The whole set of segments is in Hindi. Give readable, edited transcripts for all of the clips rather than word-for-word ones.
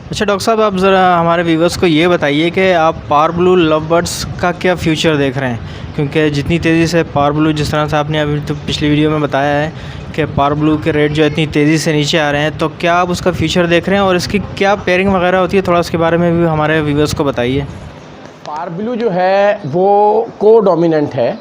अच्छा डॉक्टर साहब, आप ज़रा हमारे व्यूवर्स को ये बताइए कि आप पावर ब्लू लव बर्ड्स का क्या फ्यूचर देख रहे हैं, क्योंकि जितनी तेज़ी से पावर ब्लू, जिस तरह से आपने अभी तो पिछली वीडियो में बताया है कि पावर ब्लू के रेट जो इतनी तेज़ी से नीचे आ रहे हैं, तो क्या आप उसका फ्यूचर देख रहे हैं और इसकी क्या पेयरिंग वगैरह होती है, थोड़ा उसके बारे में भी हमारे व्यूवर्स को बताइए। पावर ब्लू जो है वो को डोमिनेंट है।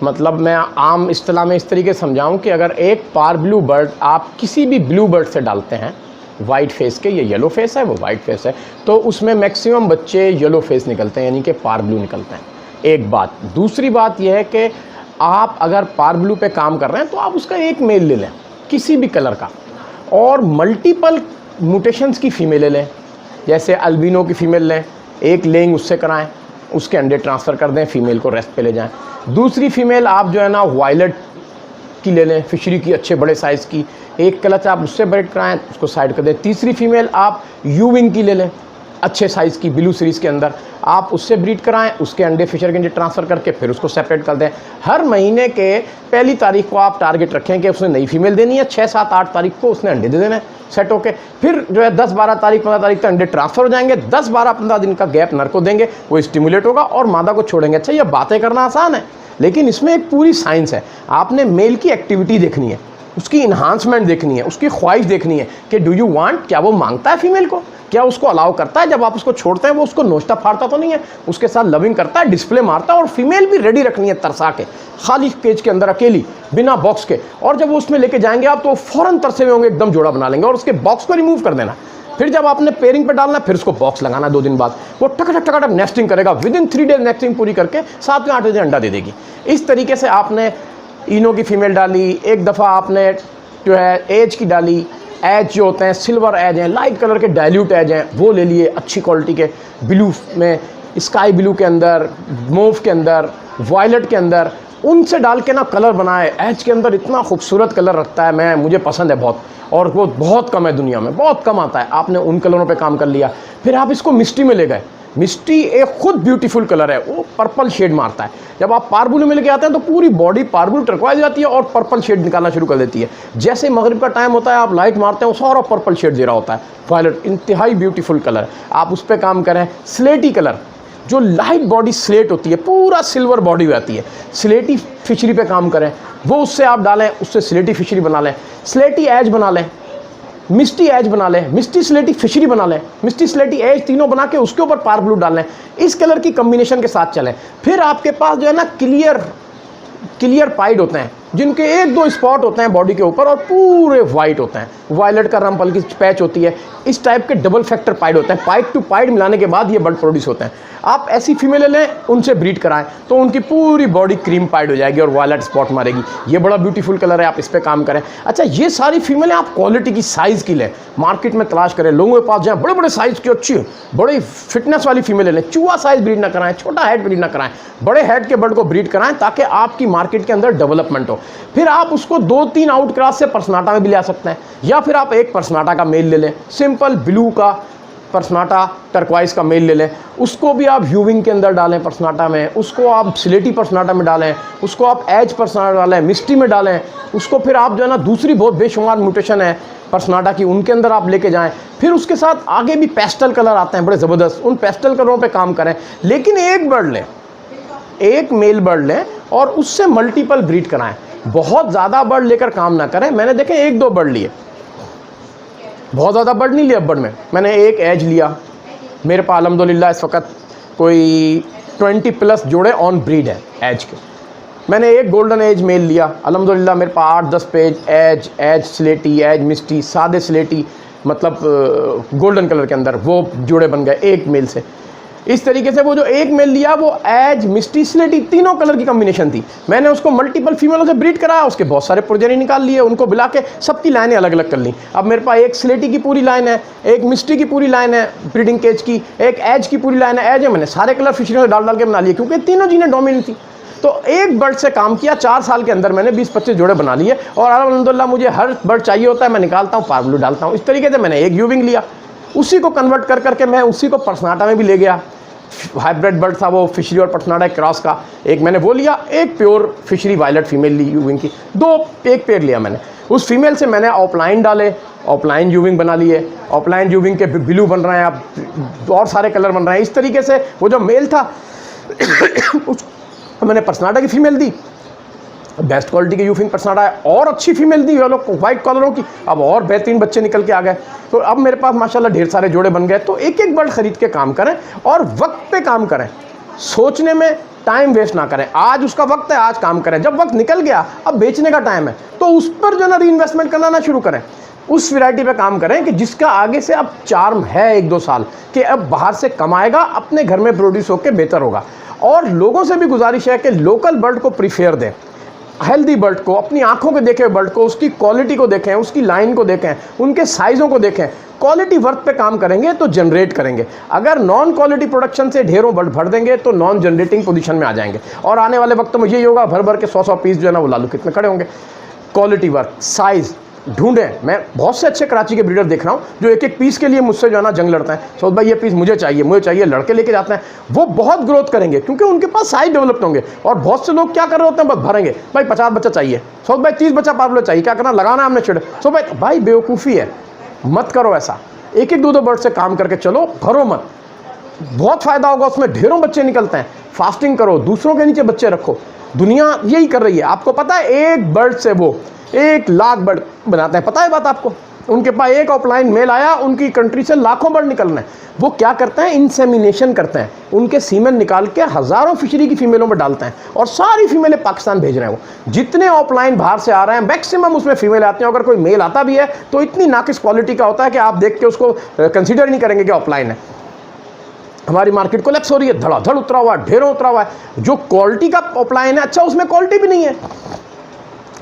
मतलब मैं आम इस्तेलाह में इस तरीके से समझाऊं कि अगर एक पावर ब्लू बर्ड आप किसी भी ब्लू बर्ड से डालते हैं, वाइट फेस के, ये येलो फेस है वो वाइट फेस है, तो उसमें मैक्सिमम बच्चे येलो फेस निकलते हैं, यानी कि पावर ब्लू निकलते हैं। एक बात। दूसरी बात यह है कि आप अगर पावर ब्लू पे काम कर रहे हैं तो आप उसका एक मेल ले लें किसी भी कलर का, और मल्टीपल म्यूटेशंस की फ़ीमेल ले लें। जैसे अल्बिनो की फ़ीमेल लें, एक लेइंग उससे कराएं, उसके अंडे ट्रांसफ़र कर दें, फ़ीमेल को रेस्ट पे ले जाएं। दूसरी फ़ीमेल आप जो है ना वायलेट की ले लें, फिशरी की, अच्छे बड़े साइज़ की, एक क्लच आप उससे ब्रीड कराएं, उसको साइड कर दें। तीसरी फ़ीमेल आप यूविंग की ले लें, अच्छे साइज़ की, ब्लू सीरीज़ के अंदर, आप उससे ब्रीड कराएं, उसके अंडे फिशर के अंडे ट्रांसफ़र करके फिर उसको सेपरेट कर दें। हर महीने के पहली तारीख को आप टारगेट रखें कि उसने नई फीमेल देनी है, 6, 7, 8 तारीख को उसने अंडे दे देना है सेट होके। फिर जो है 10, 12 तारीख, 15 तारीख तक अंडे ट्रांसफ़र हो जाएंगे। 10, 12, 15 दिन का गैप नर को देंगे, वो स्टिमुलेट होगा और मादा को छोड़ेंगे। अच्छा, ये बातें करना आसान है, लेकिन इसमें एक पूरी साइंस है। आपने मेल की एक्टिविटी देखनी है, उसकी इन्हांसमेंट देखनी है, उसकी ख्वाहिश देखनी है कि डू यू वांट, क्या वो मांगता है फीमेल को, क्या उसको अलाउ करता है। जब आप उसको छोड़ते हैं वो उसको नोचता फाड़ता तो नहीं है, उसके साथ लविंग करता है, डिस्प्ले मारता है। और फीमेल भी रेडी रखनी है तरसा के, खाली केज के अंदर अकेली, बिना बॉक्स के। और जब वो उसमें लेके जाएंगे आप तो फ़ौरन तरसे हुए होंगे, एकदम जोड़ा बना लेंगे और उसके बॉक्स को रिमूव कर देना। फिर जब आपने पेयरिंग पे डालना है फिर उसको बॉक्स लगाना 2 दिन बाद, वो टकाटक टकाटक नेस्टिंग करेगा। विदिन 3 डेज नेस्टिंग पूरी करके 7 या 8 दिन अंडा दे देगी। इस तरीके से आपने इनो की फीमेल डाली, एक दफ़ा आपने जो है एज की डाली, एज जो होते हैं सिल्वर एज हैं, लाइट कलर के डाइल्यूट एज हैं, वो ले लिए अच्छी क्वालिटी के, ब्लू में, स्काई ब्लू के अंदर, मोव के अंदर, वायलेट के अंदर, उनसे डाल के ना कलर बनाए। एज के अंदर इतना खूबसूरत कलर रखता है, मुझे पसंद है बहुत, और वो बहुत कम है दुनिया में, बहुत कम आता है। आपने उन कलरों पे काम कर लिया। फिर आप इसको मिस्टी में ले गए। मिस्टी एक खुद ब्यूटीफुल कलर है, वो पर्पल शेड मारता है। जब आप पावर ब्लू में लेके आते हैं तो पूरी बॉडी पावर ब्लू टर्कवाइज जाती है और पर्पल शेड निकालना शुरू कर देती है। जैसे मगरिब का टाइम होता है, आप लाइट मारते हैं, वो सारा पर्पल शेड जीरा होता है। वायलेट इंतहाई ब्यूटीफुल कलर, आप उस पर काम करें। स्लेटी कलर, जो लाइट बॉडी स्लेट होती है, पूरा सिल्वर बॉडी हो जाती है, स्लेटी फिशरी पे काम करें, वो उससे आप डालें, उससे स्लेटी फिशरी बना लें। स्लेटी एज बना लें, मिस्टी एज बना लें, मिस्टी स्लेटी फिशरी बना लें, मिस्टी स्लेटी एज, तीनों बना के उसके ऊपर पावर ब्लू डाल लें। इस कलर की कम्बिनेशन के साथ चलें। फिर आपके पास जो है ना क्लियर पाइड होते हैं, जिनके 1-2 स्पॉट होते हैं बॉडी के ऊपर और पूरे वाइट होते हैं। वायलेट का रंपल की पैच होती है। इस टाइप के डबल फैक्टर पाइड होते हैं। पाइड टू पाइड मिलाने के बाद ये बर्ड प्रोड्यूस होते हैं। आप ऐसी फीमेल लें, उनसे ब्रीड कराएं तो उनकी पूरी बॉडी क्रीम पाइड हो जाएगी और वायलेट स्पॉट मारेगी। ये बड़ा ब्यूटीफुल कलर है, आप इस पर काम करें। अच्छा, ये सारी फीमेलें आप क्वालिटी की, साइज़ की लें, मार्केट में तलाश करें, लोगों के पास जाएँ, बड़े बड़े साइज़ की अच्छी बड़ी फिटनेस वाली फीमेल लें। चूहा साइज़ ब्रीड ना कराएं, छोटा हेड ब्रीड ना कराएं, बड़े हेड के बर्ड को ब्रीड कराएं ताकि आपकी मार्केट के अंदर डेवलपमेंट हो। फिर आप उसको 2-3 आउट क्रॉस से पर्सनाटा में भी ले सकते हैं, या फिर आप एक पर्सनाटा का मेल ले लें, सिंपल ब्लू का पर्सनाटा, टर्कवाइज का मेल ले लें, उसको भी आप ह्यूविंग के अंदर डालें पर्सनाटा में, उसको आप स्लेटी पर्सनाटा में डालें, उसको आप एज पर्सनाटा डालें, मिस्टी में डालें, उसको फिर आप जो है ना दूसरी बहुत बेशुमार म्यूटेशन है पर्सनाटा की, उनके अंदर आप लेके जाएं। फिर उसके साथ आगे भी पेस्टल कलर आते हैं बड़े ज़बरदस्त, उन पेस्टल कलरों पे काम करें। लेकिन एक बर्ड लें, एक मेल बर्ड लें और उससे मल्टीपल ब्रीड कराएं। बहुत ज़्यादा बर्ड लेकर काम ना करें। मैंने देखे 1-2 बर्ड लिए, बहुत ज़्यादा बर्ड नहीं लिया बर्ड में। मैंने एक एज लिया, मेरे पास अल्हम्दुलिल्लाह इस वक्त कोई 20+ जोड़े ऑन ब्रीड है एज के। मैंने एक गोल्डन एज मेल लिया, अल्हम्दुलिल्लाह मेरे पास 8-10 पेज एज स्लेटी, एज मिस्टी, सादे स्लेटी, मतलब गोल्डन कलर के अंदर वो जोड़े बन गए एक मेल से। इस तरीके से वो जो एक मेल लिया वो एज, मिस्टी, स्लेटी, तीनों कलर की कॉम्बिनेशन थी। मैंने उसको मल्टीपल फीमेलों से ब्रीड कराया, उसके बहुत सारे प्रोजेनी निकाल लिए, उनको मिला के सबकी लाइनें अलग अलग कर ली। अब मेरे पास एक स्लेटी की पूरी लाइन है, एक मिस्टी की पूरी लाइन है ब्रीडिंग केज की, एक एज की पूरी लाइन है। एज है मैंने सारे कलर फिशरियों से डाल डाल के बना लिए, क्योंकि तीनों जीनें डोमिनेंट थी। तो एक बर्ड से काम किया, 4 साल के अंदर मैंने 20-25 जोड़े बना लिए। और अल्हम्दुलिल्लाह मुझे हर बर्ड चाहिए होता है, मैं निकालता हूँ, पावर ब्लू डालता हूँ। इस तरीके से मैंने एक यूविंग लिया, उसी को कन्वर्ट कर करके मैं उसी को पर्सनाटा में भी ले गया। हाइब्रिड बर्ड था वो फिशरी और पटनाडा क्रॉस का, एक मैंने वो लिया, एक प्योर फिशरी वायलेट फीमेल ली यूविंग की, एक पेयर लिया मैंने। उस फीमेल से मैंने ऑफलाइन डाले, ऑफलाइन यूविंग बना लिए, ऑफलाइन यूविंग के ब्लू बन रहे हैं, अब और सारे कलर बन रहे हैं। इस तरीके से वो जो मेल था उसको मैंने पटनाडा की फीमेल दी, बेस्ट क्वालिटी की यूविंग पटनाडा है, और अच्छी फीमेल दी वालों को वाइट कलरों की, अब और बेहतरीन बच्चे निकल के आ गए। तो अब मेरे पास माशाल्लाह ढेर सारे जोड़े बन गए। तो एक एक बर्ड खरीद के काम करें और वक्त पे काम करें, सोचने में टाइम वेस्ट ना करें। आज उसका वक्त है, आज काम करें, जब वक्त निकल गया अब बेचने का टाइम है तो उस पर जो ना री इन्वेस्टमेंट करना ना शुरू करें, उस वैरायटी पे काम करें कि जिसका आगे से अब चार्म है 1-2 साल कि अब बाहर से कमाएगा, अपने घर में प्रोड्यूस होकर बेहतर होगा। और लोगों से भी गुजारिश है कि लोकल बर्ड को प्रीफेयर दें, हेल्दी बर्ड को, अपनी आंखों के देखें बर्ड को, उसकी क्वालिटी को देखें, उसकी लाइन को देखें, उनके साइज़ों को देखें। क्वालिटी वर्क पे काम करेंगे तो जनरेट करेंगे। अगर नॉन क्वालिटी प्रोडक्शन से ढेरों बर्ड भर देंगे तो नॉन जनरेटिंग पोजीशन में आ जाएंगे, और आने वाले वक्त में यही होगा, भर भर के 100-100 पीस जो है ना वो लालू कितने खड़े होंगे। क्वालिटी वर्क, साइज़ ढूंढें। मैं बहुत से अच्छे कराची के ब्रीडर देख रहा हूँ जो एक एक पीस के लिए मुझसे जो है ना जंग लड़ते हैं, सौद भाई ये पीस मुझे चाहिए, लड़के लेके जाते हैं। वो बहुत ग्रोथ करेंगे क्योंकि उनके पास साइज डेवलप्ड होंगे। और बहुत से लोग क्या कर रहे होते हैं, बस भरेंगे, भाई 50 बच्चा चाहिए, सौद भाई 30 बच्चा पार्बलो चाहिए, क्या करना, लगाना हमने छिड़। सो भाई बेवकूफ़ी है, मत करो ऐसा। एक एक 2-2 बर्ड से काम करके चलो, भरो मत, बहुत फ़ायदा होगा उसमें, ढेरों बच्चे निकलते हैं। फास्टिंग करो, दूसरों के नीचे बच्चे रखो, दुनिया यही कर रही है। आपको पता है एक बर्ड से वो 1 लाख बर्ड बनाते हैं, पता है बात आपको? उनके पास एक ऑफलाइन मेल आया, उनकी कंट्री से लाखों बर्ड निकलना है। वो क्या करते हैं, इंसेमिनेशन करते हैं, उनके सीमेन निकाल के हज़ारों फिशरी की फीमेलों में डालते हैं और सारी फीमेलें पाकिस्तान भेज रहे हैं। वो जितने ऑफलाइन बाहर से आ रहे हैं मैक्सिमम उसमें फीमेल आती हैं। अगर कोई मेल आता भी है तो इतनी नाकिस क्वालिटी का होता है कि आप देख के उसको कंसिडर नहीं करेंगे कि ऑफलाइन है। हमारी मार्केट कोलैप्स हो रही है, धड़ाधड़ उतरा हुआ है, ढेरों उतरा हुआ है। जो क्वालिटी का ऑफलाइन है, अच्छा उसमें क्वालिटी भी नहीं है।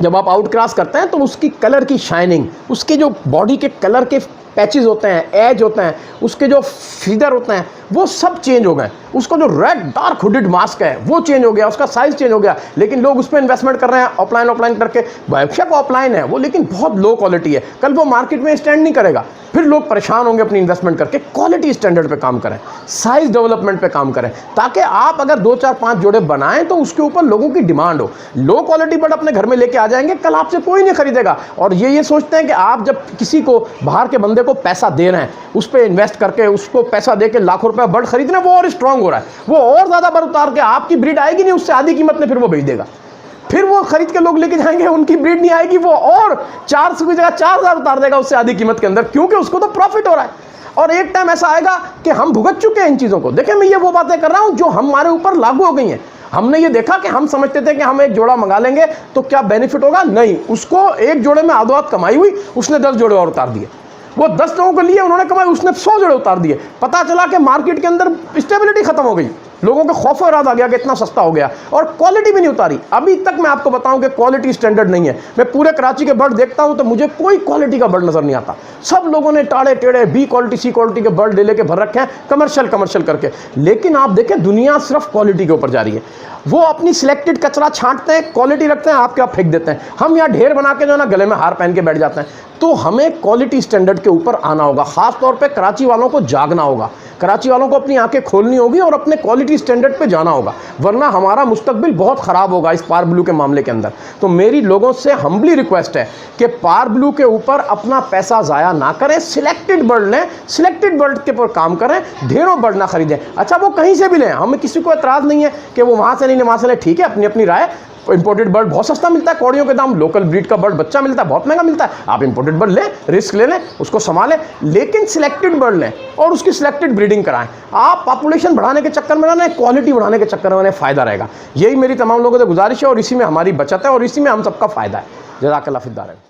जब आप आउट क्रॉस करते हैं तो उसकी कलर की शाइनिंग, उसके जो बॉडी के कलर के पैचेस होते हैं, एज होते हैं, उसके जो फीदर होते हैं, वो सब चेंज हो गए। उसका जो रेड डार्क हुडेड मास्क है वो चेंज हो गया, उसका साइज़ चेंज हो गया। लेकिन लोग उस पर इन्वेस्टमेंट कर रहे हैं ऑफलाइन करके। बेशक ऑफलाइन है वो, लेकिन बहुत लो क्वालिटी है, कल वो मार्केट में स्टैंड नहीं करेगा, फिर लोग परेशान होंगे अपनी इन्वेस्टमेंट करके। क्वालिटी स्टैंडर्ड पे काम करें, साइज़ डेवलपमेंट पे काम करें, ताकि आप अगर 2, 4, 5 जोड़े बनाएं तो उसके ऊपर लोगों की डिमांड हो। लो क्वालिटी बर्ड अपने घर में लेके आ जाएंगे, कल आपसे कोई नहीं खरीदेगा। और ये सोचते हैं कि आप जब किसी को बाहर के बंदे को पैसा दे रहे हैं, उस पर इन्वेस्ट करके उसको पैसा दे के लाखों रुपए बर्ड खरीद रहे हैं, वो और स्ट्रांग हो रहा है, वो और ज़्यादा बर्ड उतार के आपकी ब्रीड आएगी नहीं, उससे आधी कीमत में फिर वो बेच देगा। फिर वो खरीद के लोग लेके जाएंगे, उनकी ब्रीड नहीं आएगी, वो और 400 की जगह 4000 उतार देगा उससे आधी कीमत के अंदर, क्योंकि उसको तो प्रॉफिट हो रहा है। और एक टाइम ऐसा आएगा कि हम भुगत चुके हैं इन चीज़ों को। देखिए मैं ये वो बातें कर रहा हूँ जो हमारे ऊपर लागू हो गई हैं। हमने ये देखा कि हम समझते थे कि हम एक जोड़ा मंगा लेंगे तो क्या बेनिफिट होगा, नहीं, उसको एक जोड़े में आदोआत कमाई हुई, उसने 10 जोड़े और उतार दिए। वो 10 लोगों को लिए, उन्होंने कमाई, उसने 100 जोड़े उतार दिए। पता चला कि मार्केट के अंदर स्टेबिलिटी खत्म हो गई, लोगों का खौफ और इरादा आ गया कि इतना सस्ता हो गया, और क्वालिटी भी नहीं उतारी। अभी तक मैं आपको बताऊं कि क्वालिटी स्टैंडर्ड नहीं है। मैं पूरे कराची के बर्ड देखता हूं तो मुझे कोई क्वालिटी का बर्ड नजर नहीं आता। सब लोगों ने टाड़े टेढ़े बी क्वालिटी सी क्वालिटी के बर्ड लेके भर रखे हैं कमर्शियल करके। लेकिन आप देखें दुनिया सिर्फ क्वालिटी के ऊपर जा रही है। वो अपनी सिलेक्टेड कचरा छांटते हैं, क्वालिटी रखते हैं, आपके आप फेंक देते हैं। हम यहाँ ढेर बना के जो है ना गले में हार पहन के बैठ जाते हैं। तो हमें क्वालिटी स्टैंडर्ड के ऊपर आना होगा, खास तौर पे कराची वालों को जागना होगा, कराची वालों को अपनी आंखें खोलनी होगी और अपने क्वालिटी स्टैंडर्ड पे जाना होगा, वरना हमारा मुस्तकबिल बहुत ख़राब होगा इस पार ब्लू के मामले के अंदर। तो मेरी लोगों से हम्बली रिक्वेस्ट है कि पार ब्लू के ऊपर अपना पैसा ज़ाया ना करें, सिलेक्टेड बर्ड लें, सिलेक्टेड बर्ड के ऊपर काम करें, ढेरों बर्ड ना खरीदें। अच्छा वो कहीं से भी लें, हमें किसी को एतराज़ नहीं है कि वो वहाँ से नहीं ले वहाँ से ले, ठीक है, अपनी अपनी राय। इंपोर्टेड बर्ड बहुत सस्ता मिलता है, कौड़ियों के दाम, लोकल ब्रीड का बर्ड बच्चा मिलता है बहुत महंगा मिलता है। आप इंपोर्टेड बर्ड लें, रिस्क ले लें, उसको संभालें, लेकिन सिलेक्टेड बर्ड लें और उसकी सिलेक्टेड ब्रीडिंग कराएं। आप पॉपुलेशन बढ़ाने के चक्कर में ना, क्वालिटी बढ़ाने के चक्कर में फ़ायदा रहेगा। यही मेरी तमाम लोगों से गुजारिश है और इसी में हमारी बचत है और इसी में हम सबका फ़ायदा है। जज़ाकल्लाह फिद्दार है।